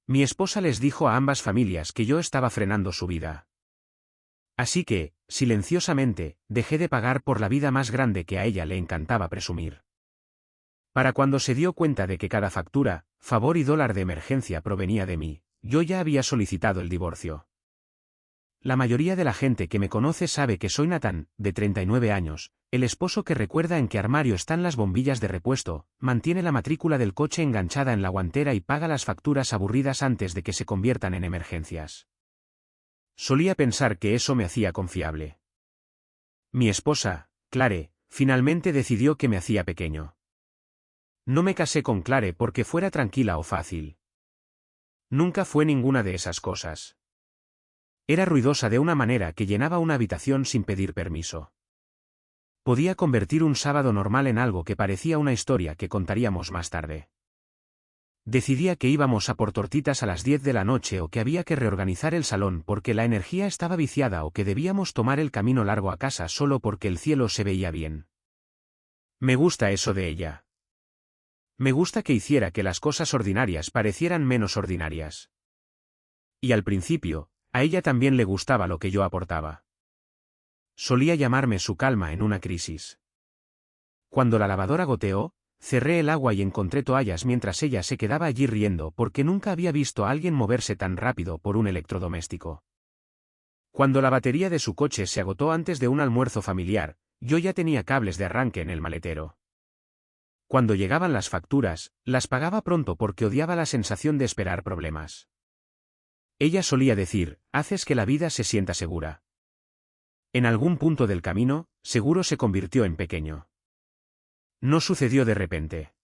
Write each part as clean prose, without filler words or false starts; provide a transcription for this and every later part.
Mi esposa les dijo a ambas familias que yo estaba frenando su vida. Así que, silenciosamente, dejé de pagar por la vida más grande que a ella le encantaba presumir. Para cuando se dio cuenta de que cada factura, favor y dólar de emergencia provenía de mí, yo ya había solicitado el divorcio. La mayoría de la gente que me conoce sabe que soy Nathan, de 39 años, el esposo que recuerda en qué armario están las bombillas de repuesto, mantiene la matrícula del coche enganchada en la guantera y paga las facturas aburridas antes de que se conviertan en emergencias. Solía pensar que eso me hacía confiable. Mi esposa, Clare, finalmente decidió que me hacía pequeño. No me casé con Clare porque fuera tranquila o fácil. Nunca fue ninguna de esas cosas. Era ruidosa de una manera que llenaba una habitación sin pedir permiso. Podía convertir un sábado normal en algo que parecía una historia que contaríamos más tarde. Decidía que íbamos a por tortitas a las 10 de la noche o que había que reorganizar el salón porque la energía estaba viciada o que debíamos tomar el camino largo a casa solo porque el cielo se veía bien. Me gusta eso de ella. Me gusta que hiciera que las cosas ordinarias parecieran menos ordinarias. Y al principio, a ella también le gustaba lo que yo aportaba. Solía llamarme su calma en una crisis. Cuando la lavadora goteó, cerré el agua y encontré toallas mientras ella se quedaba allí riendo porque nunca había visto a alguien moverse tan rápido por un electrodoméstico. Cuando la batería de su coche se agotó antes de un almuerzo familiar, yo ya tenía cables de arranque en el maletero. Cuando llegaban las facturas, las pagaba pronto porque odiaba la sensación de esperar problemas. Ella solía decir, haces que la vida se sienta segura. En algún punto del camino, seguro se convirtió en pequeño. No sucedió de repente.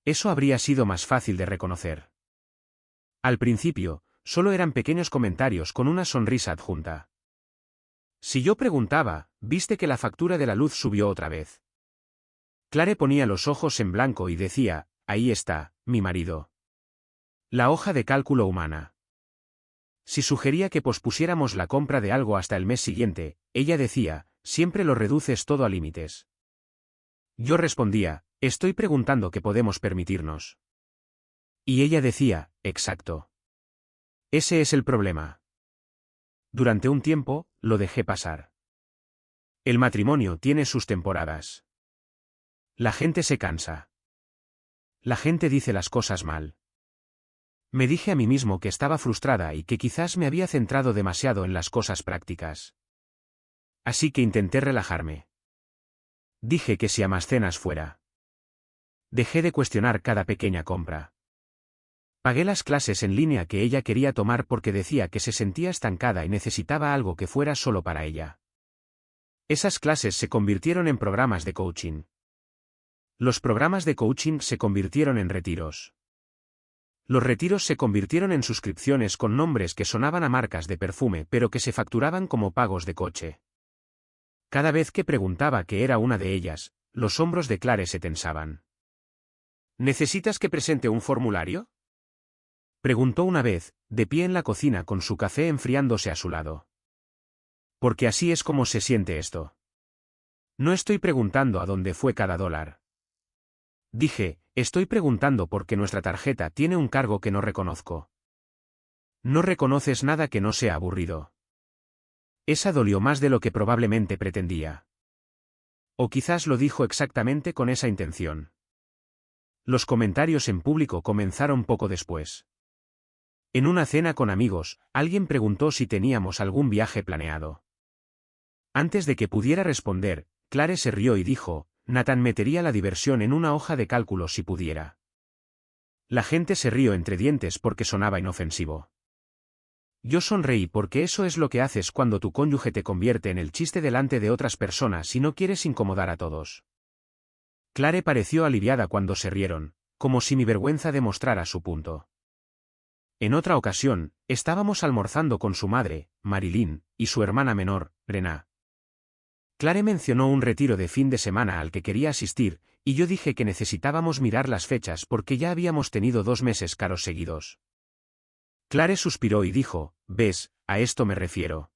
Eso habría sido más fácil de reconocer. Al principio, solo eran pequeños comentarios con una sonrisa adjunta. Si yo preguntaba, ¿viste que la factura de la luz subió otra vez? Clare ponía los ojos en blanco y decía, ahí está, mi marido. La hoja de cálculo humana. Si sugería que pospusiéramos la compra de algo hasta el mes siguiente, ella decía, siempre lo reduces todo a límites. Yo respondía, estoy preguntando qué podemos permitirnos. Y ella decía, exacto. Ese es el problema. Durante un tiempo, lo dejé pasar. El matrimonio tiene sus temporadas. La gente se cansa. La gente dice las cosas mal. Me dije a mí mismo que estaba frustrada y que quizás me había centrado demasiado en las cosas prácticas. Así que intenté relajarme. Dije que si a más cenas fuera. Dejé de cuestionar cada pequeña compra. Pagué las clases en línea que ella quería tomar porque decía que se sentía estancada y necesitaba algo que fuera solo para ella. Esas clases se convirtieron en programas de coaching. Los programas de coaching se convirtieron en retiros. Los retiros se convirtieron en suscripciones con nombres que sonaban a marcas de perfume pero que se facturaban como pagos de coche. Cada vez que preguntaba qué era una de ellas, los hombros de Clare se tensaban. ¿Necesitas que presente un formulario? Preguntó una vez, de pie en la cocina con su café enfriándose a su lado. Porque así es como se siente esto. No estoy preguntando a dónde fue cada dólar. Dije, estoy preguntando porque nuestra tarjeta tiene un cargo que no reconozco. No reconoces nada que no sea aburrido. Esa dolió más de lo que probablemente pretendía. O quizás lo dijo exactamente con esa intención. Los comentarios en público comenzaron poco después. En una cena con amigos, alguien preguntó si teníamos algún viaje planeado. Antes de que pudiera responder, Clare se rió y dijo, Nathan metería la diversión en una hoja de cálculo si pudiera. La gente se rió entre dientes porque sonaba inofensivo. Yo sonreí porque eso es lo que haces cuando tu cónyuge te convierte en el chiste delante de otras personas y no quieres incomodar a todos. Clare pareció aliviada cuando se rieron, como si mi vergüenza demostrara su punto. En otra ocasión, estábamos almorzando con su madre, Marilyn, y su hermana menor, Brenna. Clare mencionó un retiro de fin de semana al que quería asistir, y yo dije que necesitábamos mirar las fechas porque ya habíamos tenido 2 meses caros seguidos. Clare suspiró y dijo, ¿ves? A esto me refiero.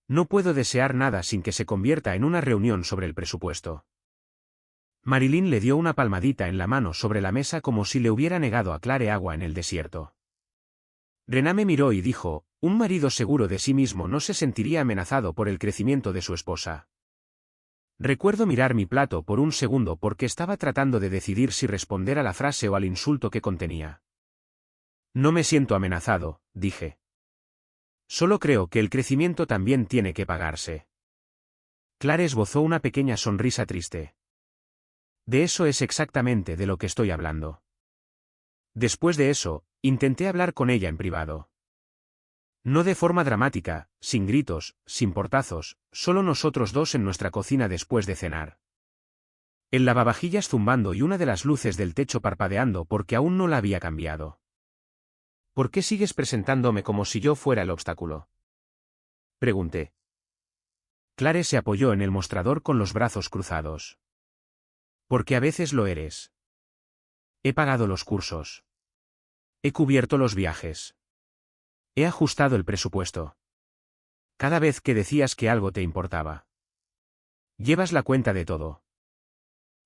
No puedo desear nada sin que se convierta en una reunión sobre el presupuesto. Marilyn le dio una palmadita en la mano sobre la mesa como si le hubiera negado a Clare agua en el desierto. Rená me miró y dijo, un marido seguro de sí mismo no se sentiría amenazado por el crecimiento de su esposa. Recuerdo mirar mi plato por un segundo porque estaba tratando de decidir si responder a la frase o al insulto que contenía. No me siento amenazado, dije. Solo creo que el crecimiento también tiene que pagarse. Clare esbozó una pequeña sonrisa triste. De eso es exactamente de lo que estoy hablando. Después de eso, intenté hablar con ella en privado. No de forma dramática, sin gritos, sin portazos, solo nosotros dos en nuestra cocina después de cenar. El lavavajillas zumbando y una de las luces del techo parpadeando porque aún no la había cambiado. ¿Por qué sigues presentándome como si yo fuera el obstáculo? Pregunté. Clare se apoyó en el mostrador con los brazos cruzados. Porque a veces lo eres. He pagado los cursos. He cubierto los viajes. He ajustado el presupuesto. Cada vez que decías que algo te importaba. Llevas la cuenta de todo.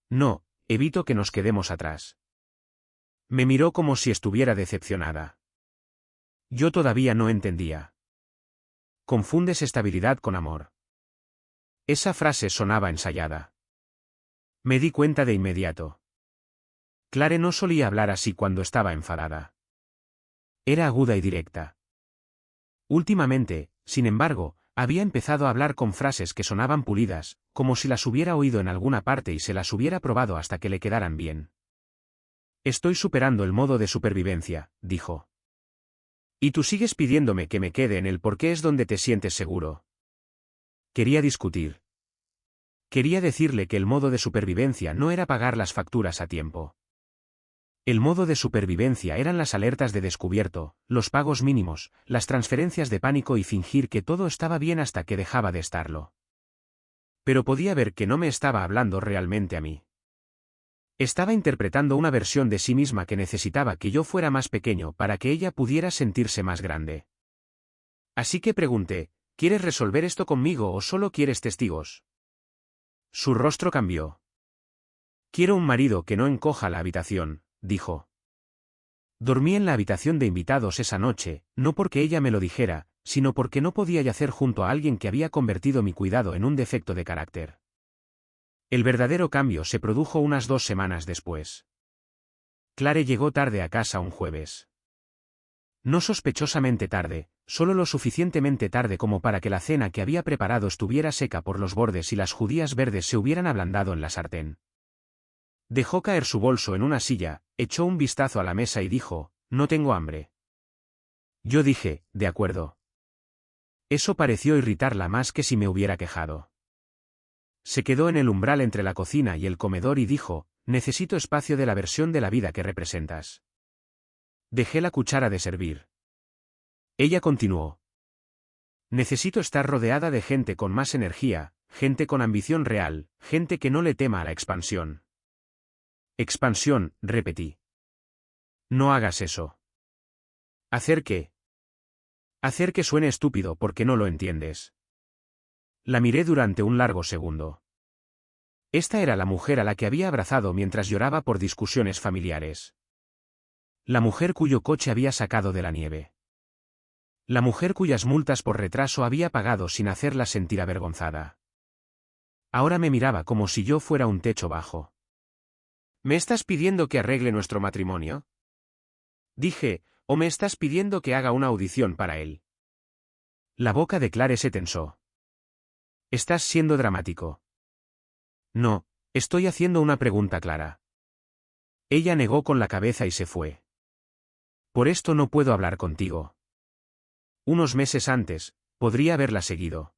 No, evito que nos quedemos atrás. Me miró como si estuviera decepcionada. Yo todavía no entendía. Confundes estabilidad con amor. Esa frase sonaba ensayada. Me di cuenta de inmediato. Clare no solía hablar así cuando estaba enfadada. Era aguda y directa. Últimamente, sin embargo, había empezado a hablar con frases que sonaban pulidas, como si las hubiera oído en alguna parte y se las hubiera probado hasta que le quedaran bien. Estoy superando el modo de supervivencia, dijo. Y tú sigues pidiéndome que me quede en el por qué es donde te sientes seguro. Quería discutir. Quería decirle que el modo de supervivencia no era pagar las facturas a tiempo. El modo de supervivencia eran las alertas de descubierto, los pagos mínimos, las transferencias de pánico y fingir que todo estaba bien hasta que dejaba de estarlo. Pero podía ver que no me estaba hablando realmente a mí. Estaba interpretando una versión de sí misma que necesitaba que yo fuera más pequeño para que ella pudiera sentirse más grande. Así que pregunté, ¿quieres resolver esto conmigo o solo quieres testigos? Su rostro cambió. Quiero un marido que no encoja la habitación, dijo. Dormí en la habitación de invitados esa noche, no porque ella me lo dijera, sino porque no podía yacer junto a alguien que había convertido mi cuidado en un defecto de carácter. El verdadero cambio se produjo unas 2 semanas después. Clare llegó tarde a casa un jueves. No sospechosamente tarde, solo lo suficientemente tarde como para que la cena que había preparado estuviera seca por los bordes y las judías verdes se hubieran ablandado en la sartén. Dejó caer su bolso en una silla, echó un vistazo a la mesa y dijo, no tengo hambre. Yo dije, de acuerdo. Eso pareció irritarla más que si me hubiera quejado. Se quedó en el umbral entre la cocina y el comedor y dijo, necesito espacio de la versión de la vida que representas. Dejé la cuchara de servir. Ella continuó. Necesito estar rodeada de gente con más energía, gente con ambición real, gente que no le tema a la expansión. Expansión, repetí. No hagas eso. ¿Hacer qué? Hacer que suene estúpido porque no lo entiendes. La miré durante un largo segundo. Esta era la mujer a la que había abrazado mientras lloraba por discusiones familiares. La mujer cuyo coche había sacado de la nieve. La mujer cuyas multas por retraso había pagado sin hacerla sentir avergonzada. Ahora me miraba como si yo fuera un techo bajo. ¿Me estás pidiendo que arregle nuestro matrimonio? Dije, ¿o me estás pidiendo que haga una audición para él? La boca de Clare se tensó. Estás siendo dramático. No, estoy haciendo una pregunta clara. Ella negó con la cabeza y se fue. Por esto no puedo hablar contigo. Unos meses antes, podría haberla seguido.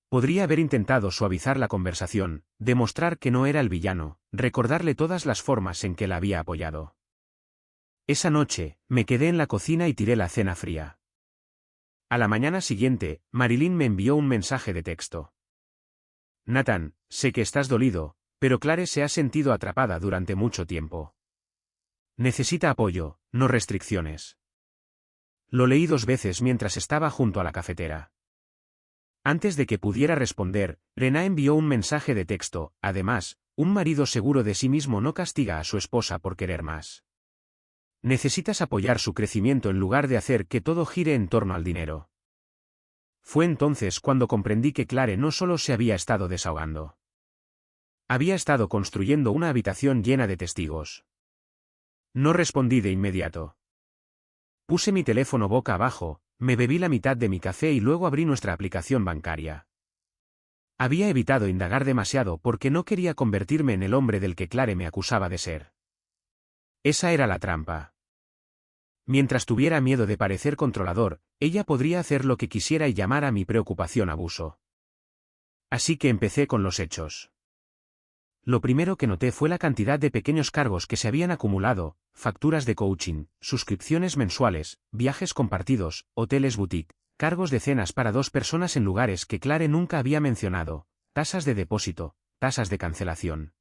Podría haber intentado suavizar la conversación, demostrar que no era el villano, recordarle todas las formas en que la había apoyado. Esa noche, me quedé en la cocina y tiré la cena fría. A la mañana siguiente, Marilyn me envió un mensaje de texto. Nathan, sé que estás dolido, pero Clare se ha sentido atrapada durante mucho tiempo. Necesita apoyo, no restricciones. Lo leí 2 veces mientras estaba junto a la cafetera. Antes de que pudiera responder, Rená envió un mensaje de texto, además, un marido seguro de sí mismo no castiga a su esposa por querer más. Necesitas apoyar su crecimiento en lugar de hacer que todo gire en torno al dinero. Fue entonces cuando comprendí que Clare no solo se había estado desahogando. Había estado construyendo una habitación llena de testigos. No respondí de inmediato. Puse mi teléfono boca abajo, me bebí la mitad de mi café y luego abrí nuestra aplicación bancaria. Había evitado indagar demasiado porque no quería convertirme en el hombre del que Clare me acusaba de ser. Esa era la trampa. Mientras tuviera miedo de parecer controlador, ella podría hacer lo que quisiera y llamar a mi preocupación abuso. Así que empecé con los hechos. Lo primero que noté fue la cantidad de pequeños cargos que se habían acumulado: facturas de coaching, suscripciones mensuales, viajes compartidos, hoteles boutique, cargos de cenas para 2 personas en lugares que Clare nunca había mencionado, tasas de depósito, tasas de cancelación.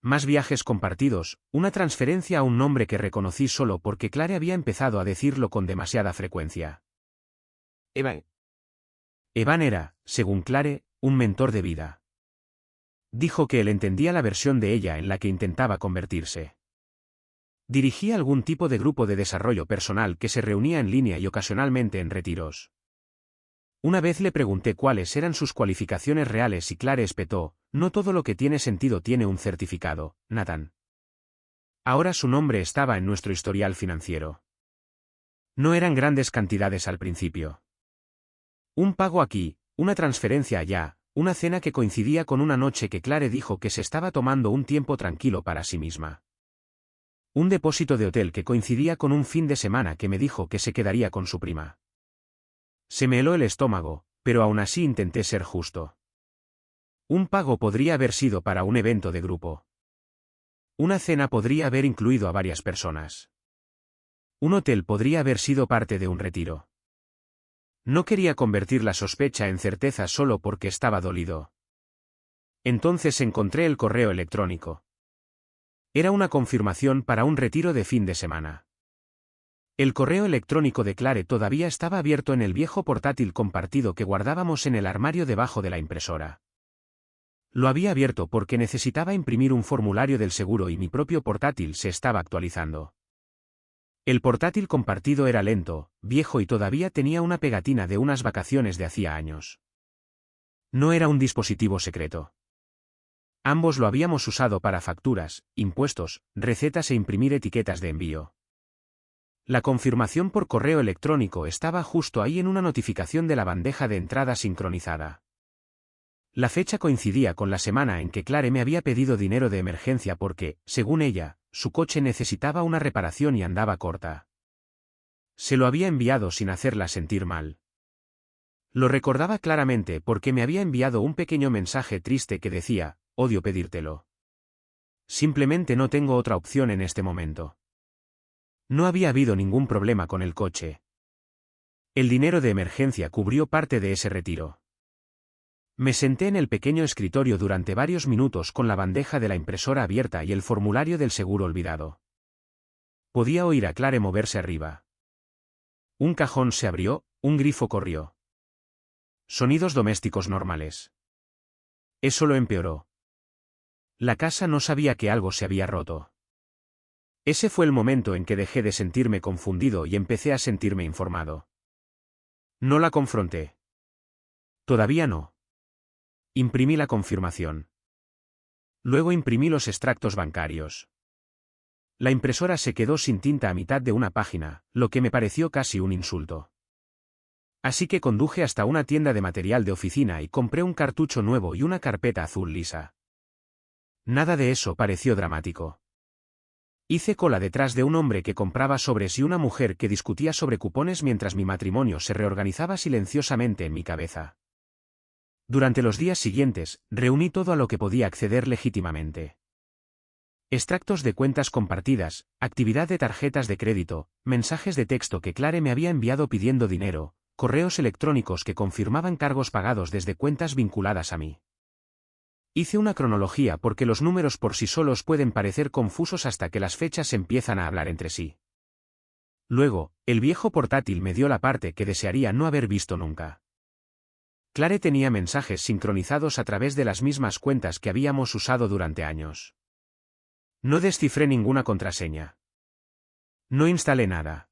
Más viajes compartidos, una transferencia a un nombre que reconocí solo porque Clare había empezado a decirlo con demasiada frecuencia. Evan. Evan era, según Clare, un mentor de vida. Dijo que él entendía la versión de ella en la que intentaba convertirse. Dirigía algún tipo de grupo de desarrollo personal que se reunía en línea y ocasionalmente en retiros. Una vez le pregunté cuáles eran sus cualificaciones reales y Clare espetó: no todo lo que tiene sentido tiene un certificado, Nathan. Ahora su nombre estaba en nuestro historial financiero. No eran grandes cantidades al principio. Un pago aquí, una transferencia allá, una cena que coincidía con una noche que Clare dijo que se estaba tomando un tiempo tranquilo para sí misma. Un depósito de hotel que coincidía con un fin de semana que me dijo que se quedaría con su prima. Se me heló el estómago, pero aún así intenté ser justo. Un pago podría haber sido para un evento de grupo. Una cena podría haber incluido a varias personas. Un hotel podría haber sido parte de un retiro. No quería convertir la sospecha en certeza solo porque estaba dolido. Entonces encontré el correo electrónico. Era una confirmación para un retiro de fin de semana. El correo electrónico de Clare todavía estaba abierto en el viejo portátil compartido que guardábamos en el armario debajo de la impresora. Lo había abierto porque necesitaba imprimir un formulario del seguro y mi propio portátil se estaba actualizando. El portátil compartido era lento, viejo y todavía tenía una pegatina de unas vacaciones de hacía años. No era un dispositivo secreto. Ambos lo habíamos usado para facturas, impuestos, recetas e imprimir etiquetas de envío. La confirmación por correo electrónico estaba justo ahí en una notificación de la bandeja de entrada sincronizada. La fecha coincidía con la semana en que Clare me había pedido dinero de emergencia porque, según ella, su coche necesitaba una reparación y andaba corta. Se lo había enviado sin hacerla sentir mal. Lo recordaba claramente porque me había enviado un pequeño mensaje triste que decía: odio pedírtelo. Simplemente no tengo otra opción en este momento. No había habido ningún problema con el coche. El dinero de emergencia cubrió parte de ese retiro. Me senté en el pequeño escritorio durante varios minutos con la bandeja de la impresora abierta y el formulario del seguro olvidado. Podía oír a Clare moverse arriba. Un cajón se abrió, un grifo corrió. Sonidos domésticos normales. Eso lo empeoró. La casa no sabía que algo se había roto. Ese fue el momento en que dejé de sentirme confundido y empecé a sentirme informado. No la confronté. Todavía no. Imprimí la confirmación. Luego imprimí los extractos bancarios. La impresora se quedó sin tinta a mitad de una página, lo que me pareció casi un insulto. Así que conduje hasta una tienda de material de oficina y compré un cartucho nuevo y una carpeta azul lisa. Nada de eso pareció dramático. Hice cola detrás de un hombre que compraba sobres y una mujer que discutía sobre cupones mientras mi matrimonio se reorganizaba silenciosamente en mi cabeza. Durante los días siguientes, reuní todo a lo que podía acceder legítimamente. Extractos de cuentas compartidas, actividad de tarjetas de crédito, mensajes de texto que Clare me había enviado pidiendo dinero, correos electrónicos que confirmaban cargos pagados desde cuentas vinculadas a mí. Hice una cronología porque los números por sí solos pueden parecer confusos hasta que las fechas empiezan a hablar entre sí. Luego, el viejo portátil me dio la parte que desearía no haber visto nunca. Clare tenía mensajes sincronizados a través de las mismas cuentas que habíamos usado durante años. No descifré ninguna contraseña. No instalé nada.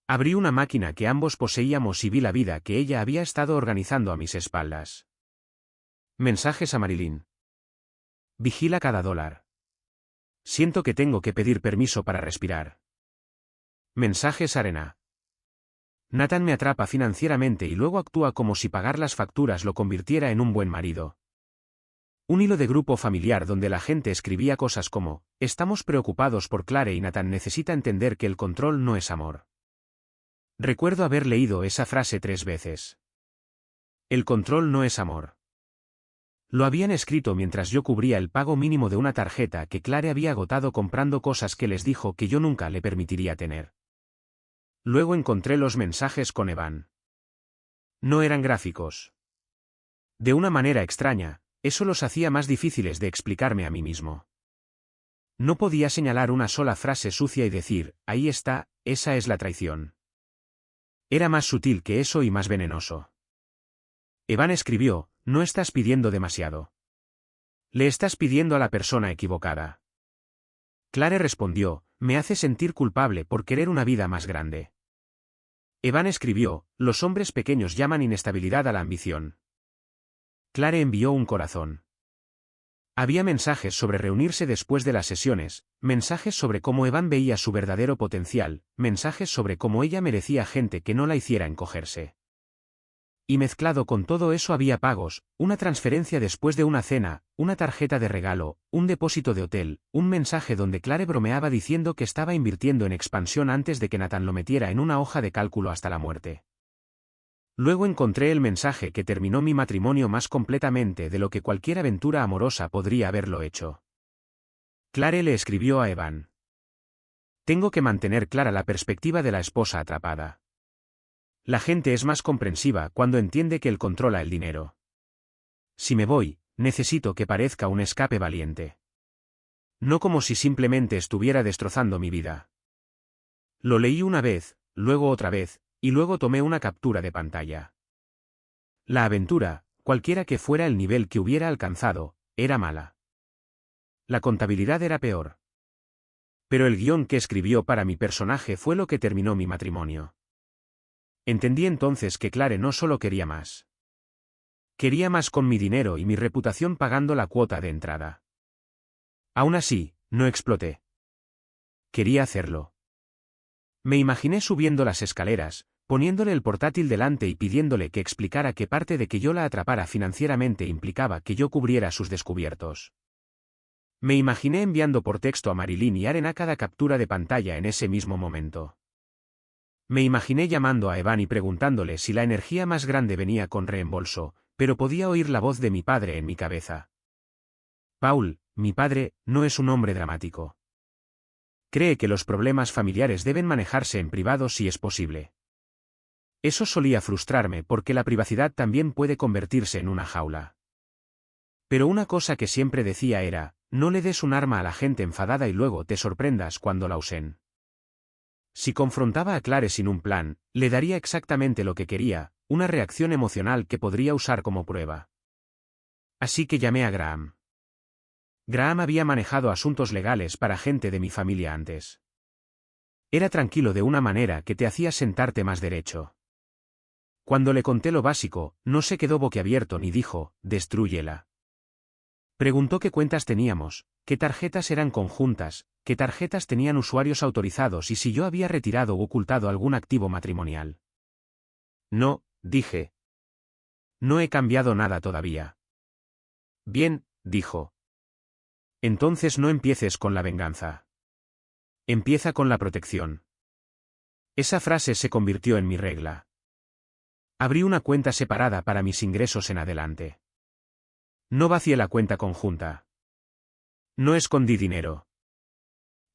Abrí una máquina que ambos poseíamos y vi la vida que ella había estado organizando a mis espaldas. Mensajes a Marilyn. Vigila cada dólar. Siento que tengo que pedir permiso para respirar. Mensajes a Arena. Nathan me atrapa financieramente y luego actúa como si pagar las facturas lo convirtiera en un buen marido. Un hilo de grupo familiar donde la gente escribía cosas como: estamos preocupados por Clare y Nathan necesita entender que el control no es amor. Recuerdo haber leído esa frase 3 veces. El control no es amor. Lo habían escrito mientras yo cubría el pago mínimo de una tarjeta que Clare había agotado comprando cosas que les dijo que yo nunca le permitiría tener. Luego encontré los mensajes con Evan. No eran gráficos. De una manera extraña, eso los hacía más difíciles de explicarme a mí mismo. No podía señalar una sola frase sucia y decir: ahí está, esa es la traición. Era más sutil que eso y más venenoso. Evan escribió: no estás pidiendo demasiado. Le estás pidiendo a la persona equivocada. Clare respondió: me hace sentir culpable por querer una vida más grande. Evan escribió: los hombres pequeños llaman inestabilidad a la ambición. Clare envió un corazón. Había mensajes sobre reunirse después de las sesiones, mensajes sobre cómo Evan veía su verdadero potencial, mensajes sobre cómo ella merecía gente que no la hiciera encogerse. Y mezclado con todo eso había pagos, una transferencia después de una cena, una tarjeta de regalo, un depósito de hotel, un mensaje donde Clare bromeaba diciendo que estaba invirtiendo en expansión antes de que Nathan lo metiera en una hoja de cálculo hasta la muerte. Luego encontré el mensaje que terminó mi matrimonio más completamente de lo que cualquier aventura amorosa podría haberlo hecho. Clare le escribió a Evan: tengo que mantener clara la perspectiva de la esposa atrapada. La gente es más comprensiva cuando entiende que él controla el dinero. Si me voy, necesito que parezca un escape valiente. No como si simplemente estuviera destrozando mi vida. Lo leí una vez, luego otra vez, y luego tomé una captura de pantalla. La aventura, cualquiera que fuera el nivel que hubiera alcanzado, era mala. La contabilidad era peor. Pero el guión que escribió para mi personaje fue lo que terminó mi matrimonio. Entendí entonces que Clare no solo quería más. Quería más con mi dinero y mi reputación pagando la cuota de entrada. Aún así, no exploté. Quería hacerlo. Me imaginé subiendo las escaleras, poniéndole el portátil delante y pidiéndole que explicara que parte de que yo la atrapara financieramente implicaba que yo cubriera sus descubiertos. Me imaginé enviando por texto a Marilyn y Arena cada captura de pantalla en ese mismo momento. Me imaginé llamando a Evan y preguntándole si la energía más grande venía con reembolso, pero podía oír la voz de mi padre en mi cabeza. Paul, mi padre, no es un hombre dramático. Cree que los problemas familiares deben manejarse en privado si es posible. Eso solía frustrarme porque la privacidad también puede convertirse en una jaula. Pero una cosa que siempre decía era: no le des un arma a la gente enfadada y luego te sorprendas cuando la usen. Si confrontaba a Clare sin un plan, le daría exactamente lo que quería, una reacción emocional que podría usar como prueba. Así que llamé a Graham. Graham había manejado asuntos legales para gente de mi familia antes. Era tranquilo de una manera que te hacía sentarte más derecho. Cuando le conté lo básico, no se quedó boquiabierto ni dijo: destrúyela. Preguntó qué cuentas teníamos, qué tarjetas eran conjuntas, qué tarjetas tenían usuarios autorizados y si yo había retirado o ocultado algún activo matrimonial. No, dije. No he cambiado nada todavía. Bien, dijo. Entonces no empieces con la venganza. Empieza con la protección. Esa frase se convirtió en mi regla. Abrí una cuenta separada para mis ingresos en adelante. No vacié la cuenta conjunta. No escondí dinero.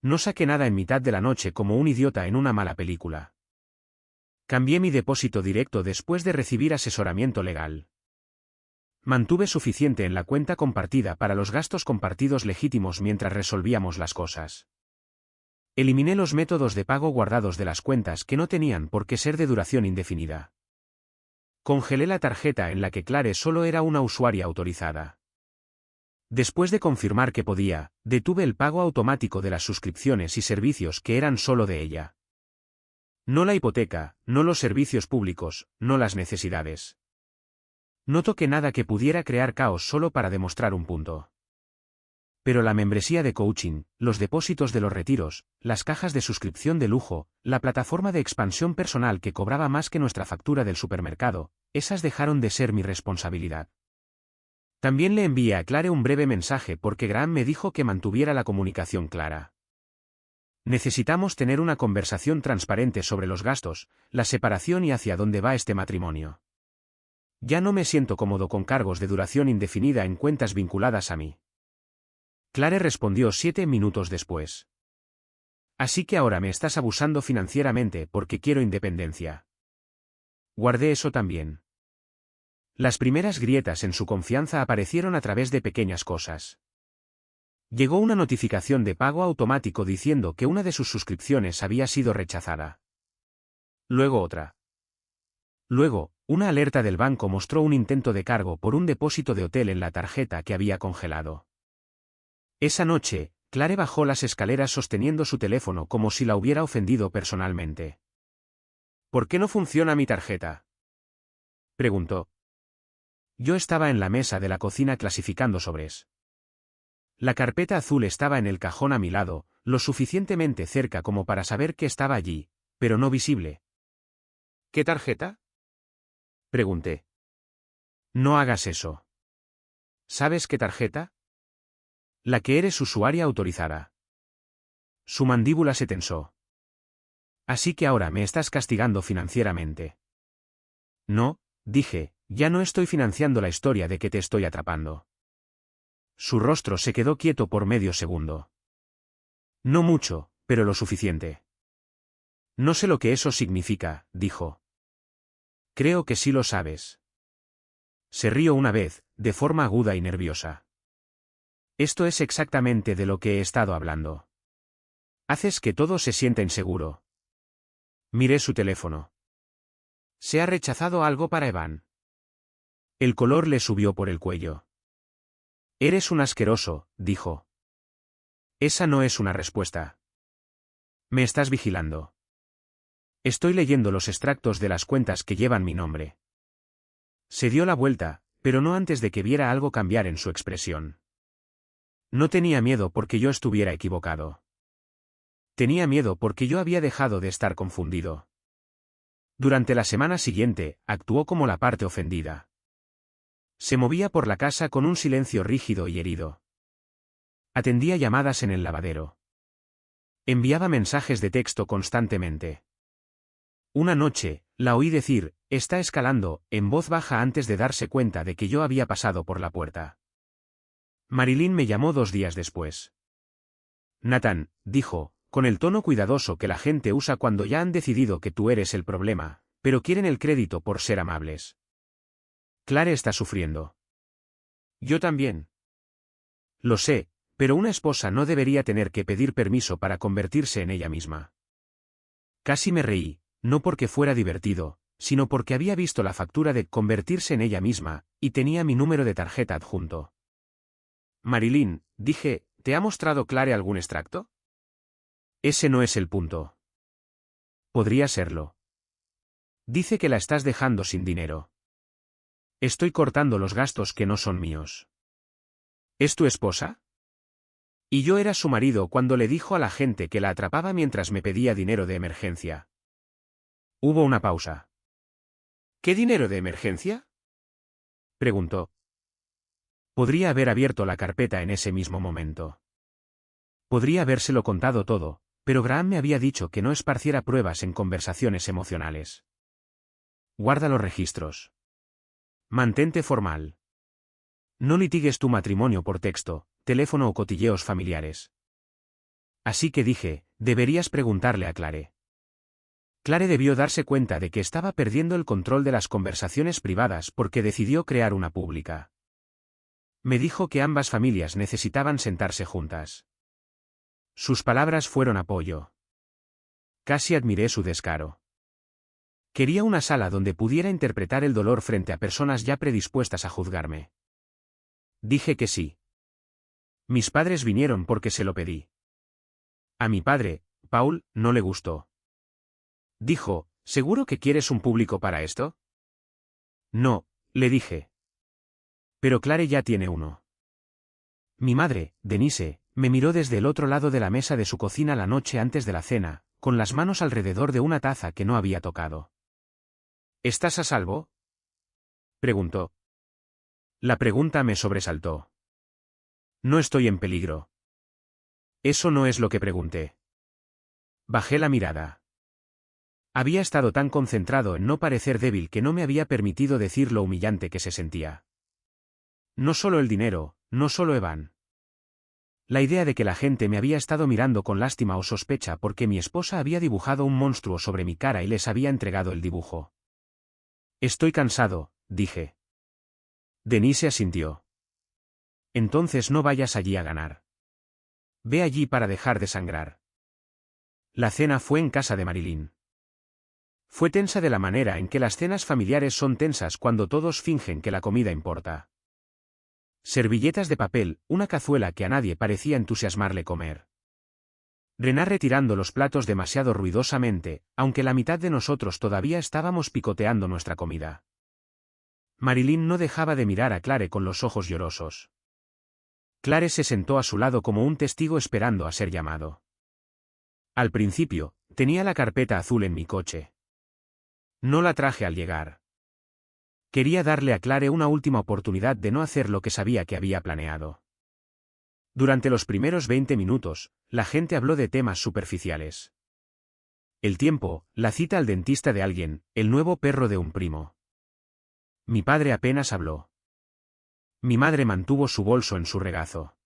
No saqué nada en mitad de la noche como un idiota en una mala película. Cambié mi depósito directo después de recibir asesoramiento legal. Mantuve suficiente en la cuenta compartida para los gastos compartidos legítimos mientras resolvíamos las cosas. Eliminé los métodos de pago guardados de las cuentas que no tenían por qué ser de duración indefinida. Congelé la tarjeta en la que Clare solo era una usuaria autorizada. Después de confirmar que podía, detuve el pago automático de las suscripciones y servicios que eran solo de ella. No la hipoteca, no los servicios públicos, no las necesidades. No toqué nada que pudiera crear caos solo para demostrar un punto. Pero la membresía de coaching, los depósitos de los retiros, las cajas de suscripción de lujo, la plataforma de expansión personal que cobraba más que nuestra factura del supermercado, esas dejaron de ser mi responsabilidad. También le envié a Clare un breve mensaje porque Graham me dijo que mantuviera la comunicación clara. Necesitamos tener una conversación transparente sobre los gastos, la separación y hacia dónde va este matrimonio. Ya no me siento cómodo con cargos de duración indefinida en cuentas vinculadas a mí. Clare respondió 7 minutos después. Así que ahora me estás abusando financieramente porque quiero independencia. Guardé eso también. Las primeras grietas en su confianza aparecieron a través de pequeñas cosas. Llegó una notificación de pago automático diciendo que una de sus suscripciones había sido rechazada. Luego otra. Luego, una alerta del banco mostró un intento de cargo por un depósito de hotel en la tarjeta que había congelado. Esa noche, Clare bajó las escaleras sosteniendo su teléfono como si la hubiera ofendido personalmente. ¿Por qué no funciona mi tarjeta?, preguntó. Yo estaba en la mesa de la cocina clasificando sobres. La carpeta azul estaba en el cajón a mi lado, lo suficientemente cerca como para saber que estaba allí, pero no visible. ¿Qué tarjeta?, pregunté. No hagas eso. ¿Sabes qué tarjeta? La que eres usuaria autorizada. Su mandíbula se tensó. Así que ahora me estás castigando financieramente. No, dije, ya no estoy financiando la historia de que te estoy atrapando. Su rostro se quedó quieto por medio segundo. No mucho, pero lo suficiente. No sé lo que eso significa, dijo. Creo que sí lo sabes. Se rió una vez, de forma aguda y nerviosa. Esto es exactamente de lo que he estado hablando. Haces que todo se sienta inseguro. Miré su teléfono. ¿Se ha rechazado algo para Evan? El color le subió por el cuello. Eres un asqueroso, dijo. Esa no es una respuesta. Me estás vigilando. Estoy leyendo los extractos de las cuentas que llevan mi nombre. Se dio la vuelta, pero no antes de que viera algo cambiar en su expresión. No tenía miedo porque yo estuviera equivocado. Tenía miedo porque yo había dejado de estar confundido. Durante la semana siguiente, actuó como la parte ofendida. Se movía por la casa con un silencio rígido y herido. Atendía llamadas en el lavadero. Enviaba mensajes de texto constantemente. Una noche, la oí decir, está escalando, en voz baja antes de darse cuenta de que yo había pasado por la puerta. Marilyn me llamó 2 días después. Nathan, dijo, con el tono cuidadoso que la gente usa cuando ya han decidido que tú eres el problema, pero quieren el crédito por ser amables. Clare está sufriendo. Yo también. Lo sé, pero una esposa no debería tener que pedir permiso para convertirse en ella misma. Casi me reí, no porque fuera divertido, sino porque había visto la factura de convertirse en ella misma, y tenía mi número de tarjeta adjunto. Marilyn, dije, ¿te ha mostrado Clare algún extracto? Ese no es el punto. Podría serlo. Dice que la estás dejando sin dinero. Estoy cortando los gastos que no son míos. ¿Es tu esposa? Y yo era su marido cuando le dijo a la gente que la atrapaba mientras me pedía dinero de emergencia. Hubo una pausa. ¿Qué dinero de emergencia?, preguntó. Podría haber abierto la carpeta en ese mismo momento. Podría habérselo contado todo, pero Graham me había dicho que no esparciera pruebas en conversaciones emocionales. Guarda los registros. Mantente formal. No litigues tu matrimonio por texto, teléfono o cotilleos familiares. Así que dije, deberías preguntarle a Clare. Clare debió darse cuenta de que estaba perdiendo el control de las conversaciones privadas porque decidió crear una pública. Me dijo que ambas familias necesitaban sentarse juntas. Sus palabras fueron apoyo. Casi admiré su descaro. Quería una sala donde pudiera interpretar el dolor frente a personas ya predispuestas a juzgarme. Dije que sí. Mis padres vinieron porque se lo pedí. A mi padre, Paul, no le gustó. Dijo, ¿seguro que quieres un público para esto? No, le dije. Pero Clare ya tiene uno. Mi madre, Denise, me miró desde el otro lado de la mesa de su cocina la noche antes de la cena, con las manos alrededor de una taza que no había tocado. ¿Estás a salvo?, preguntó. La pregunta me sobresaltó. No estoy en peligro. Eso no es lo que pregunté. Bajé la mirada. Había estado tan concentrado en no parecer débil que no me había permitido decir lo humillante que se sentía. No solo el dinero, no solo Evan. La idea de que la gente me había estado mirando con lástima o sospecha porque mi esposa había dibujado un monstruo sobre mi cara y les había entregado el dibujo. Estoy cansado, dije. Denise asintió. Entonces no vayas allí a ganar. Ve allí para dejar de sangrar. La cena fue en casa de Marilyn. Fue tensa de la manera en que las cenas familiares son tensas cuando todos fingen que la comida importa. Servilletas de papel, una cazuela que a nadie parecía entusiasmarle comer. Rená retirando los platos demasiado ruidosamente, aunque la mitad de nosotros todavía estábamos picoteando nuestra comida. Marilyn no dejaba de mirar a Clare con los ojos llorosos. Clare se sentó a su lado como un testigo esperando a ser llamado. Al principio, tenía la carpeta azul en mi coche. No la traje al llegar. Quería darle a Clare una última oportunidad de no hacer lo que sabía que había planeado. Durante los primeros 20 minutos, la gente habló de temas superficiales. El tiempo, la cita al dentista de alguien, el nuevo perro de un primo. Mi padre apenas habló. Mi madre mantuvo su bolso en su regazo.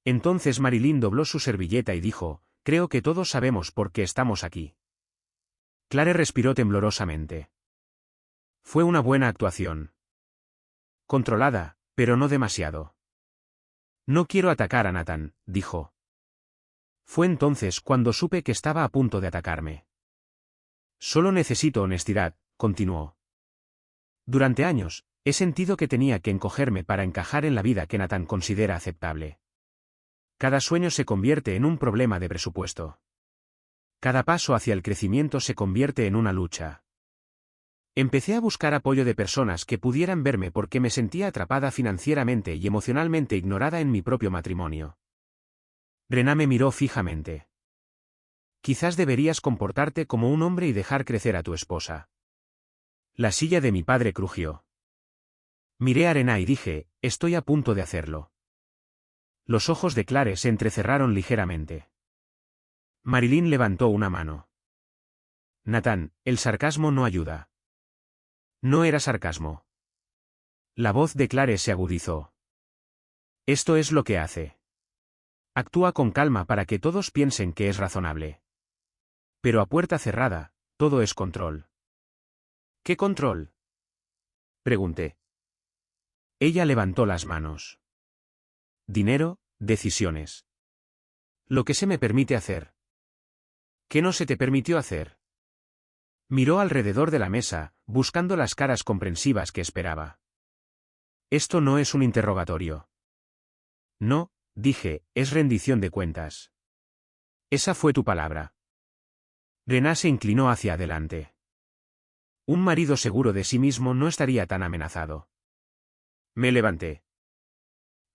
Entonces Marilyn dobló su servilleta y dijo, creo que todos sabemos por qué estamos aquí. Clare respiró temblorosamente. Fue una buena actuación. Controlada, pero no demasiado. No quiero atacar a Nathan, dijo. Fue entonces cuando supe que estaba a punto de atacarme. Solo necesito honestidad, continuó. Durante años, he sentido que tenía que encogerme para encajar en la vida que Nathan considera aceptable. Cada sueño se convierte en un problema de presupuesto. Cada paso hacia el crecimiento se convierte en una lucha. Empecé a buscar apoyo de personas que pudieran verme porque me sentía atrapada financieramente y emocionalmente ignorada en mi propio matrimonio. Rená me miró fijamente. Quizás deberías comportarte como un hombre y dejar crecer a tu esposa. La silla de mi padre crujió. Miré a Rená y dije, estoy a punto de hacerlo. Los ojos de Clare se entrecerraron ligeramente. Marilyn levantó una mano. Nathan, el sarcasmo no ayuda. No era sarcasmo. La voz de Clare se agudizó. Esto es lo que hace. Actúa con calma para que todos piensen que es razonable. Pero a puerta cerrada, todo es control. ¿Qué control?, pregunté. Ella levantó las manos. Dinero, decisiones. Lo que se me permite hacer. ¿Qué no se te permitió hacer? Miró alrededor de la mesa, buscando las caras comprensivas que esperaba. Esto no es un interrogatorio. No, dije, es rendición de cuentas. Esa fue tu palabra. Rená se inclinó hacia adelante. Un marido seguro de sí mismo no estaría tan amenazado. Me levanté.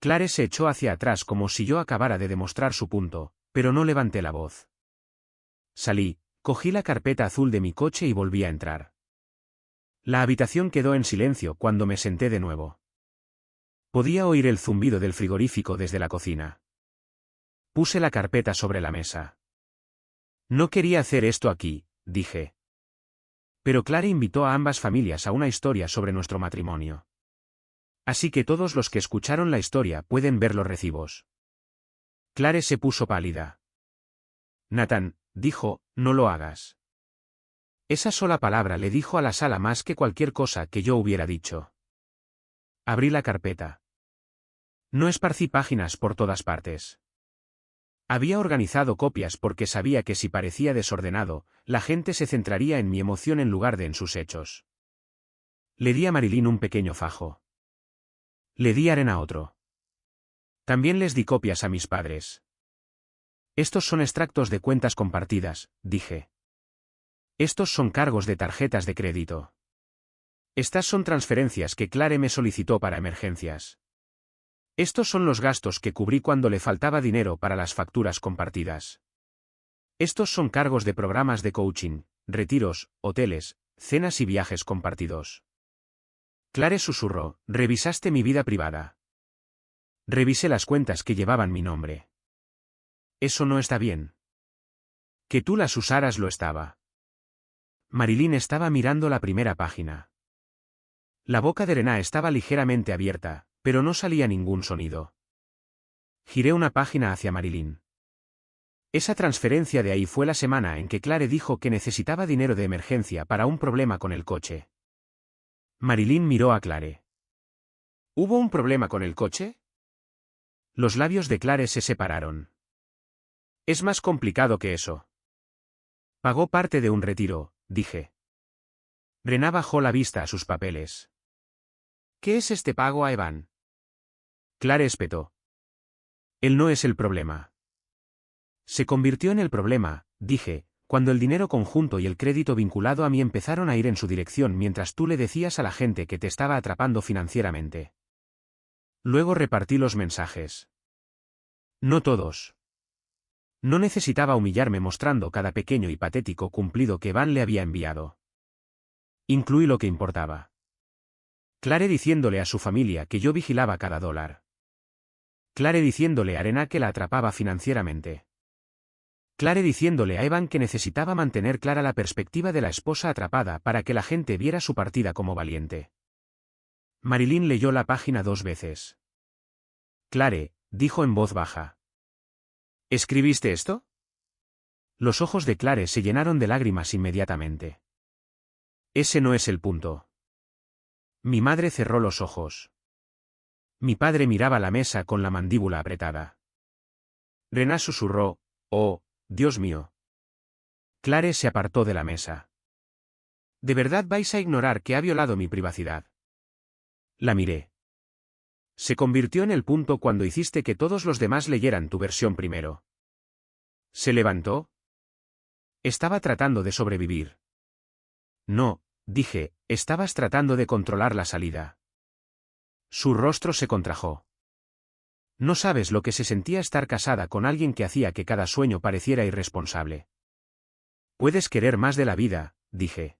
Clare se echó hacia atrás como si yo acabara de demostrar su punto, pero no levanté la voz. Salí, cogí la carpeta azul de mi coche y volví a entrar. La habitación quedó en silencio cuando me senté de nuevo. Podía oír el zumbido del frigorífico desde la cocina. Puse la carpeta sobre la mesa. No quería hacer esto aquí, dije. Pero Clare invitó a ambas familias a una historia sobre nuestro matrimonio. Así que todos los que escucharon la historia pueden ver los recibos. Clare se puso pálida. Nathan, dijo, no lo hagas. Esa sola palabra le dijo a la sala más que cualquier cosa que yo hubiera dicho. Abrí la carpeta. No esparcí páginas por todas partes. Había organizado copias porque sabía que si parecía desordenado, la gente se centraría en mi emoción en lugar de en sus hechos. Le di a Marilyn un pequeño fajo. Le di arena a otro. También les di copias a mis padres. Estos son extractos de cuentas compartidas, dije. Estos son cargos de tarjetas de crédito. Estas son transferencias que Clare me solicitó para emergencias. Estos son los gastos que cubrí cuando le faltaba dinero para las facturas compartidas. Estos son cargos de programas de coaching, retiros, hoteles, cenas y viajes compartidos. Clare susurró, ¿revisaste mi vida privada? Revisé las cuentas que llevaban mi nombre. Eso no está bien. Que tú las usaras lo estaba. Marilyn estaba mirando la primera página. La boca de Rená estaba ligeramente abierta, pero no salía ningún sonido. Giré una página hacia Marilyn. Esa transferencia de ahí fue la semana en que Clare dijo que necesitaba dinero de emergencia para un problema con el coche. Marilyn miró a Clare. ¿Hubo un problema con el coche? Los labios de Clare se separaron. Es más complicado que eso. Pagó parte de un retiro, dije. Rená bajó la vista a sus papeles. ¿Qué es este pago a Evan? Clare espetó. Él no es el problema. Se convirtió en el problema, dije, cuando el dinero conjunto y el crédito vinculado a mí empezaron a ir en su dirección mientras tú le decías a la gente que te estaba atrapando financieramente. Luego repartí los mensajes. No todos. No necesitaba humillarme mostrando cada pequeño y patético cumplido que Van le había enviado. Incluí lo que importaba. Clare diciéndole a su familia que yo vigilaba cada dólar. Clare diciéndole a Rená que la atrapaba financieramente. Clare diciéndole a Evan que necesitaba mantener clara la perspectiva de la esposa atrapada para que la gente viera su partida como valiente. Marilyn leyó la página 2 veces. Clare, dijo en voz baja. ¿Escribiste esto? Los ojos de Clare se llenaron de lágrimas inmediatamente. Ese no es el punto. Mi madre cerró los ojos. Mi padre miraba la mesa con la mandíbula apretada. Rená susurró, «Oh, Dios mío». Clare se apartó de la mesa. ¿De verdad vais a ignorar que ha violado mi privacidad? La miré. Se convirtió en el punto cuando hiciste que todos los demás leyeran tu versión primero. ¿Se levantó? Estaba tratando de sobrevivir. No, dije, estabas tratando de controlar la salida. Su rostro se contrajo. No sabes lo que se sentía estar casada con alguien que hacía que cada sueño pareciera irresponsable. Puedes querer más de la vida, dije.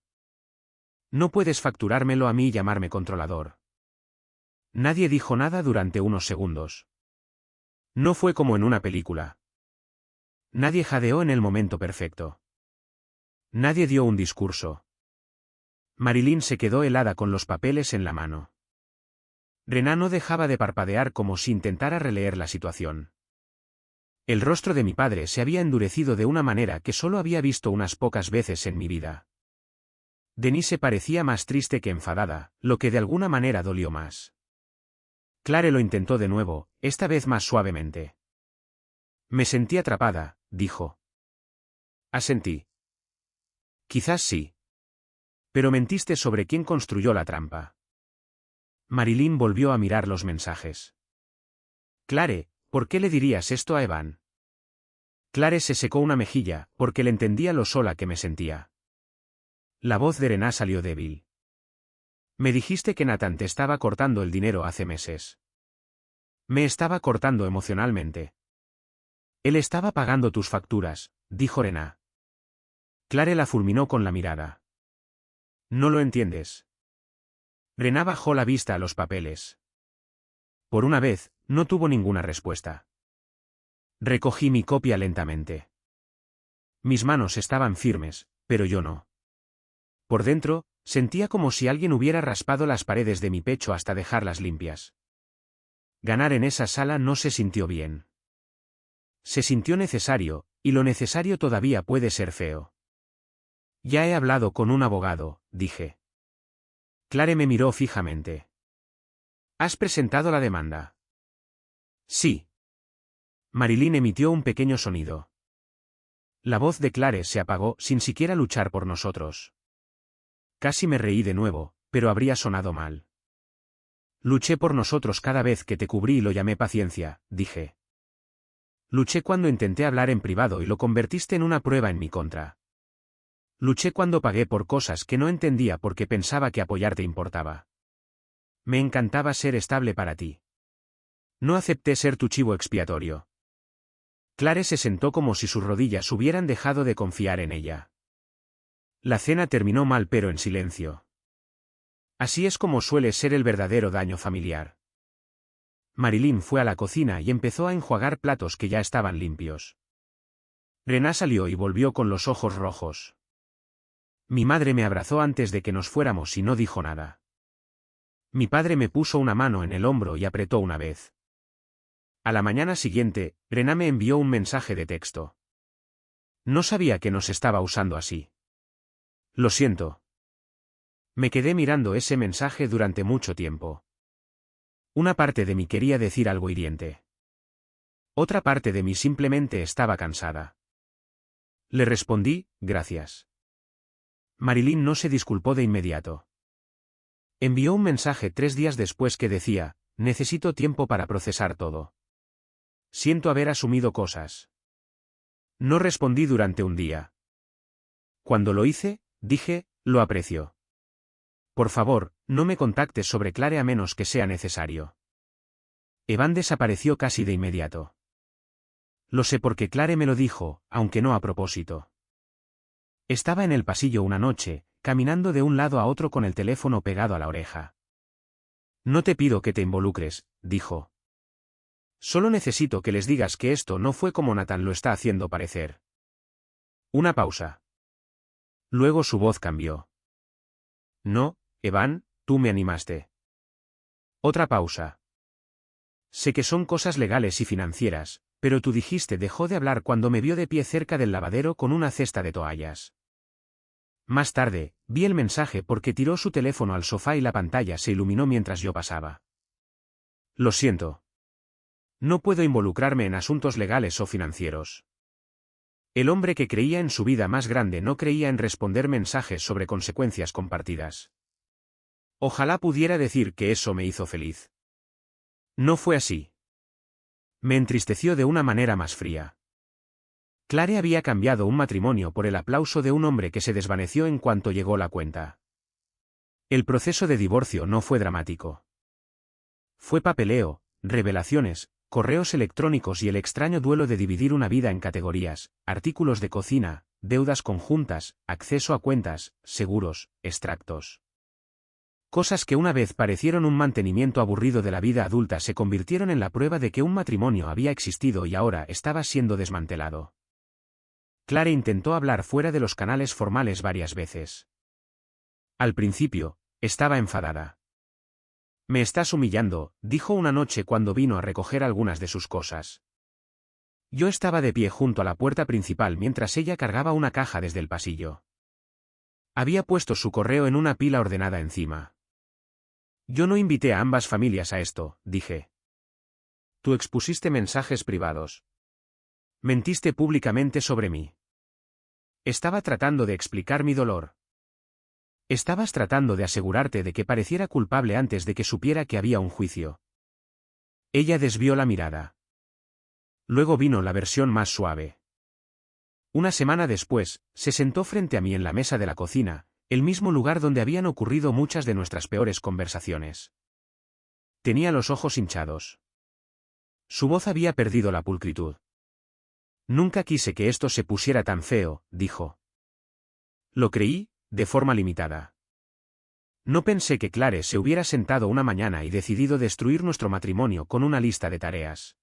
No puedes facturármelo a mí y llamarme controlador. Nadie dijo nada durante unos segundos. No fue como en una película. Nadie jadeó en el momento perfecto. Nadie dio un discurso. Marilyn se quedó helada con los papeles en la mano. Rená no dejaba de parpadear como si intentara releer la situación. El rostro de mi padre se había endurecido de una manera que solo había visto unas pocas veces en mi vida. Denise parecía más triste que enfadada, lo que de alguna manera dolió más. Clare lo intentó de nuevo, esta vez más suavemente. Me sentí atrapada, dijo. Asentí. Quizás sí. Pero mentiste sobre quién construyó la trampa. Marilyn volvió a mirar los mensajes. Clare, ¿por qué le dirías esto a Evan? Clare se secó una mejilla, porque le entendía lo sola que me sentía. La voz de Rená salió débil. Me dijiste que Nathan te estaba cortando el dinero hace meses. Me estaba cortando emocionalmente. Él estaba pagando tus facturas, dijo Rená. Clare la fulminó con la mirada. No lo entiendes. Rená bajó la vista a los papeles. Por una vez, no tuvo ninguna respuesta. Recogí mi copia lentamente. Mis manos estaban firmes, pero yo no. Por dentro, sentía como si alguien hubiera raspado las paredes de mi pecho hasta dejarlas limpias. Ganar en esa sala no se sintió bien. Se sintió necesario, y lo necesario todavía puede ser feo. Ya he hablado con un abogado, dije. Clare me miró fijamente. ¿Has presentado la demanda? Sí. Marilyn emitió un pequeño sonido. La voz de Clare se apagó sin siquiera luchar por nosotros. Casi me reí de nuevo, pero habría sonado mal. Luché por nosotros cada vez que te cubrí y lo llamé paciencia, dije. Luché cuando intenté hablar en privado y lo convertiste en una prueba en mi contra. Luché cuando pagué por cosas que no entendía porque pensaba que apoyarte importaba. Me encantaba ser estable para ti. No acepté ser tu chivo expiatorio. Clare se sentó como si sus rodillas hubieran dejado de confiar en ella. La cena terminó mal pero en silencio. Así es como suele ser el verdadero daño familiar. Marilyn fue a la cocina y empezó a enjuagar platos que ya estaban limpios. Rená salió y volvió con los ojos rojos. Mi madre me abrazó antes de que nos fuéramos y no dijo nada. Mi padre me puso una mano en el hombro y apretó una vez. A la mañana siguiente, Rená me envió un mensaje de texto. No sabía que nos estaba usando así. Lo siento. Me quedé mirando ese mensaje durante mucho tiempo. Una parte de mí quería decir algo hiriente. Otra parte de mí simplemente estaba cansada. Le respondí, gracias. Marilyn no se disculpó de inmediato. Envió un mensaje 3 días después que decía, necesito tiempo para procesar todo. Siento haber asumido cosas. No respondí durante un día. Cuando lo hice, dije, lo aprecio. Por favor, no me contactes sobre Clare a menos que sea necesario. Evan desapareció casi de inmediato. Lo sé porque Clare me lo dijo, aunque no a propósito. Estaba en el pasillo una noche, caminando de un lado a otro con el teléfono pegado a la oreja. No te pido que te involucres, dijo. Solo necesito que les digas que esto no fue como Nathan lo está haciendo parecer. Una pausa. Luego su voz cambió. No, Evan, tú me animaste. Otra pausa. Sé que son cosas legales y financieras, pero tú dijiste dejó de hablar cuando me vio de pie cerca del lavadero con una cesta de toallas. Más tarde, vi el mensaje porque tiró su teléfono al sofá y la pantalla se iluminó mientras yo pasaba. Lo siento. No puedo involucrarme en asuntos legales o financieros. El hombre que creía en su vida más grande no creía en responder mensajes sobre consecuencias compartidas. Ojalá pudiera decir que eso me hizo feliz. No fue así. Me entristeció de una manera más fría. Clare había cambiado un matrimonio por el aplauso de un hombre que se desvaneció en cuanto llegó la cuenta. El proceso de divorcio no fue dramático. Fue papeleo, revelaciones, correos electrónicos y el extraño duelo de dividir una vida en categorías, artículos de cocina, deudas conjuntas, acceso a cuentas, seguros, extractos. Cosas que una vez parecieron un mantenimiento aburrido de la vida adulta se convirtieron en la prueba de que un matrimonio había existido y ahora estaba siendo desmantelado. Clare intentó hablar fuera de los canales formales varias veces. Al principio, estaba enfadada. Me estás humillando, dijo una noche cuando vino a recoger algunas de sus cosas. Yo estaba de pie junto a la puerta principal mientras ella cargaba una caja desde el pasillo. Había puesto su correo en una pila ordenada encima. Yo no invité a ambas familias a esto, dije. Tú expusiste mensajes privados. Mentiste públicamente sobre mí. Estaba tratando de explicar mi dolor. Estabas tratando de asegurarte de que pareciera culpable antes de que supiera que había un juicio. Ella desvió la mirada. Luego vino la versión más suave. Una semana después, se sentó frente a mí en la mesa de la cocina, el mismo lugar donde habían ocurrido muchas de nuestras peores conversaciones. Tenía los ojos hinchados. Su voz había perdido la pulcritud. Nunca quise que esto se pusiera tan feo, dijo. Lo creí, de forma limitada. No pensé que Clare se hubiera sentado una mañana y decidido destruir nuestro matrimonio con una lista de tareas.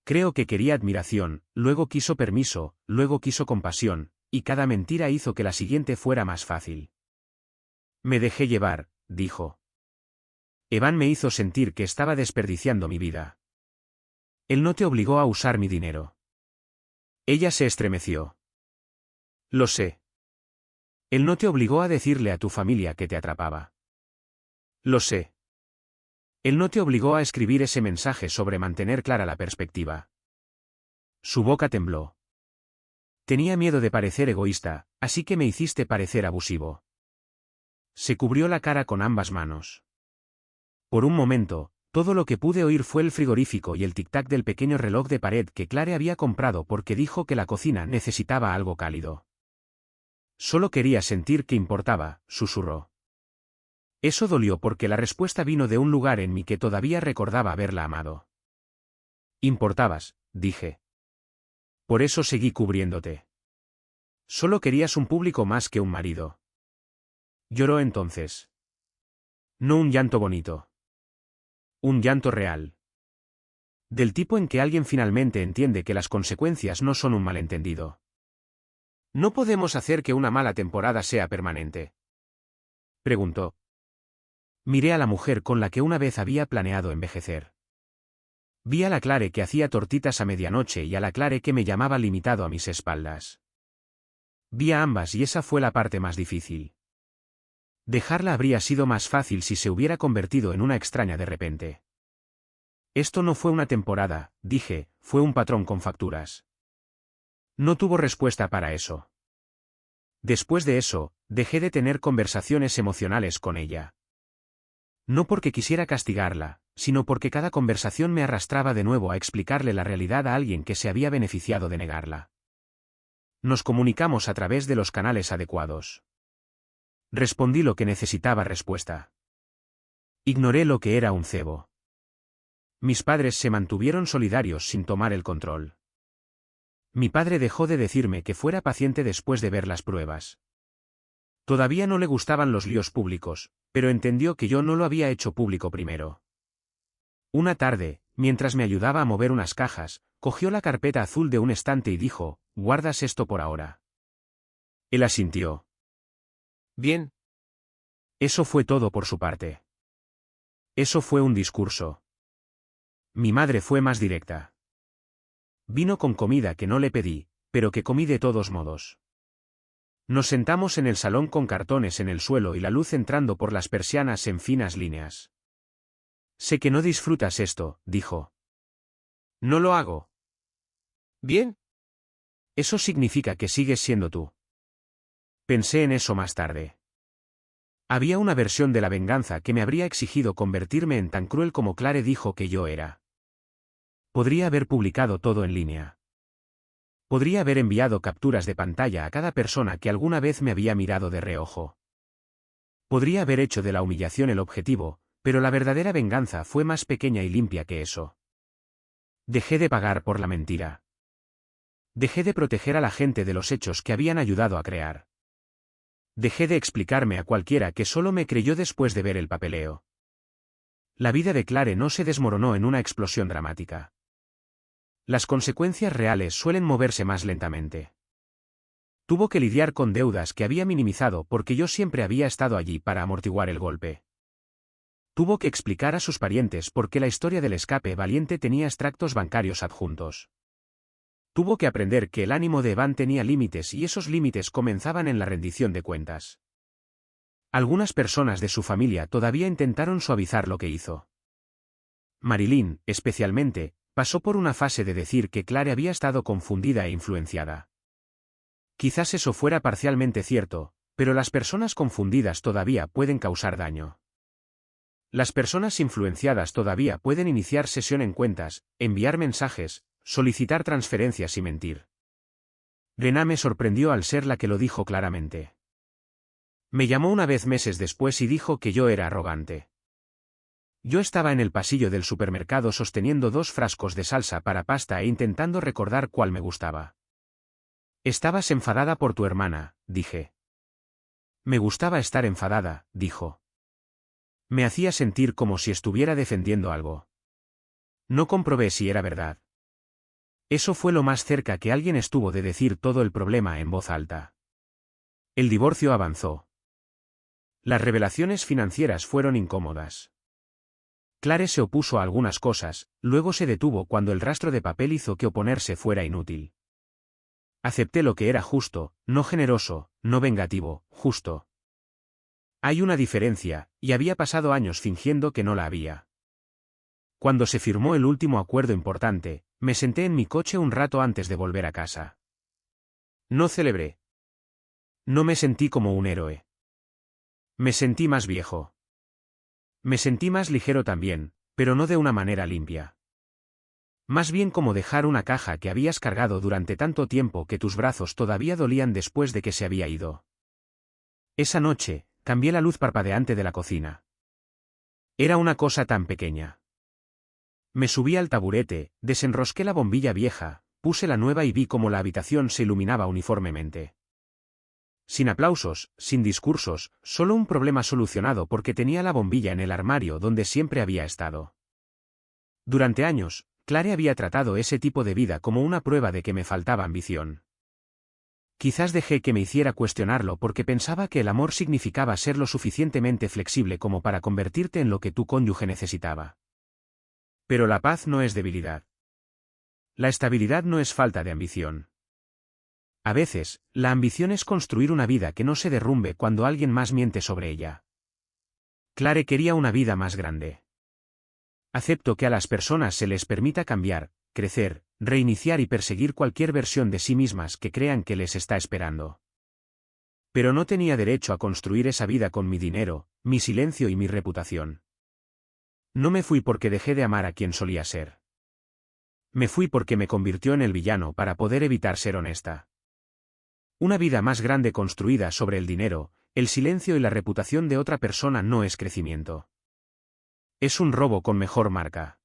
Creo que quería admiración, luego quiso permiso, luego quiso compasión, y cada mentira hizo que la siguiente fuera más fácil. Me dejé llevar, dijo. Evan me hizo sentir que estaba desperdiciando mi vida. Él no te obligó a usar mi dinero. Ella se estremeció. Lo sé. Él no te obligó a decirle a tu familia que te atrapaba. Lo sé. Él no te obligó a escribir ese mensaje sobre mantener clara la perspectiva. Su boca tembló. Tenía miedo de parecer egoísta, así que me hiciste parecer abusivo. Se cubrió la cara con ambas manos. Por un momento, todo lo que pude oír fue el frigorífico y el tic-tac del pequeño reloj de pared que Clare había comprado porque dijo que la cocina necesitaba algo cálido. Solo quería sentir que importaba, susurró. Eso dolió porque la respuesta vino de un lugar en mí que todavía recordaba haberla amado. Importabas, dije. Por eso seguí cubriéndote. Solo querías un público más que un marido. Lloró entonces. No un llanto bonito. Un llanto real. Del tipo en que alguien finalmente entiende que las consecuencias no son un malentendido. ¿No podemos hacer que una mala temporada sea permanente?, preguntó. Miré a la mujer con la que una vez había planeado envejecer. Vi a la Clare que hacía tortitas a medianoche y a la Clare que me llamaba limitado a mis espaldas. Vi a ambas y esa fue la parte más difícil. Dejarla habría sido más fácil si se hubiera convertido en una extraña de repente. Esto no fue una temporada, dije, fue un patrón con facturas. No tuvo respuesta para eso. Después de eso, dejé de tener conversaciones emocionales con ella. No porque quisiera castigarla, sino porque cada conversación me arrastraba de nuevo a explicarle la realidad a alguien que se había beneficiado de negarla. Nos comunicamos a través de los canales adecuados. Respondí lo que necesitaba respuesta. Ignoré lo que era un cebo. Mis padres se mantuvieron solidarios sin tomar el control. Mi padre dejó de decirme que fuera paciente después de ver las pruebas. Todavía no le gustaban los líos públicos, pero entendió que yo no lo había hecho público primero. Una tarde, mientras me ayudaba a mover unas cajas, cogió la carpeta azul de un estante y dijo, «¿Guardas esto por ahora?». Él asintió. Bien. Eso fue todo por su parte. Eso fue un discurso. Mi madre fue más directa. Vino con comida que no le pedí, pero que comí de todos modos. Nos sentamos en el salón con cartones en el suelo y la luz entrando por las persianas en finas líneas. Sé que no disfrutas esto, dijo. No lo hago. Bien. Eso significa que sigues siendo tú. Pensé en eso más tarde. Había una versión de la venganza que me habría exigido convertirme en tan cruel como Clare dijo que yo era. Podría haber publicado todo en línea. Podría haber enviado capturas de pantalla a cada persona que alguna vez me había mirado de reojo. Podría haber hecho de la humillación el objetivo, pero la verdadera venganza fue más pequeña y limpia que eso. Dejé de pagar por la mentira. Dejé de proteger a la gente de los hechos que habían ayudado a crear. Dejé de explicarme a cualquiera que solo me creyó después de ver el papeleo. La vida de Clare no se desmoronó en una explosión dramática. Las consecuencias reales suelen moverse más lentamente. Tuvo que lidiar con deudas que había minimizado porque yo siempre había estado allí para amortiguar el golpe. Tuvo que explicar a sus parientes por qué la historia del escape valiente tenía extractos bancarios adjuntos. Tuvo que aprender que el ánimo de Evan tenía límites y esos límites comenzaban en la rendición de cuentas. Algunas personas de su familia todavía intentaron suavizar lo que hizo. Marilyn, especialmente, pasó por una fase de decir que Clare había estado confundida e influenciada. Quizás eso fuera parcialmente cierto, pero las personas confundidas todavía pueden causar daño. Las personas influenciadas todavía pueden iniciar sesión en cuentas, enviar mensajes, solicitar transferencias y mentir. Lena me sorprendió al ser la que lo dijo claramente. Me llamó una vez meses después y dijo que yo era arrogante. Yo estaba en el pasillo del supermercado sosteniendo 2 frascos de salsa para pasta e intentando recordar cuál me gustaba. Estabas enfadada por tu hermana, dije. Me gustaba estar enfadada, dijo. Me hacía sentir como si estuviera defendiendo algo. No comprobé si era verdad. Eso fue lo más cerca que alguien estuvo de decir todo el problema en voz alta. El divorcio avanzó. Las revelaciones financieras fueron incómodas. Clare se opuso a algunas cosas, luego se detuvo cuando el rastro de papel hizo que oponerse fuera inútil. Acepté lo que era justo, no generoso, no vengativo, justo. Hay una diferencia, y había pasado años fingiendo que no la había. Cuando se firmó el último acuerdo importante, me senté en mi coche un rato antes de volver a casa. No celebré. No me sentí como un héroe. Me sentí más viejo. Me sentí más ligero también, pero no de una manera limpia. Más bien como dejar una caja que habías cargado durante tanto tiempo que tus brazos todavía dolían después de que se había ido. Esa noche, cambié la luz parpadeante de la cocina. Era una cosa tan pequeña. Me subí al taburete, desenrosqué la bombilla vieja, puse la nueva y vi cómo la habitación se iluminaba uniformemente. Sin aplausos, sin discursos, solo un problema solucionado porque tenía la bombilla en el armario donde siempre había estado. Durante años, Clare había tratado ese tipo de vida como una prueba de que me faltaba ambición. Quizás dejé que me hiciera cuestionarlo porque pensaba que el amor significaba ser lo suficientemente flexible como para convertirte en lo que tu cónyuge necesitaba. Pero la paz no es debilidad. La estabilidad no es falta de ambición. A veces, la ambición es construir una vida que no se derrumbe cuando alguien más miente sobre ella. Clare quería una vida más grande. Acepto que a las personas se les permita cambiar, crecer, reiniciar y perseguir cualquier versión de sí mismas que crean que les está esperando. Pero no tenía derecho a construir esa vida con mi dinero, mi silencio y mi reputación. No me fui porque dejé de amar a quien solía ser. Me fui porque me convirtió en el villano para poder evitar ser honesta. Una vida más grande construida sobre el dinero, el silencio y la reputación de otra persona no es crecimiento. Es un robo con mejor marca.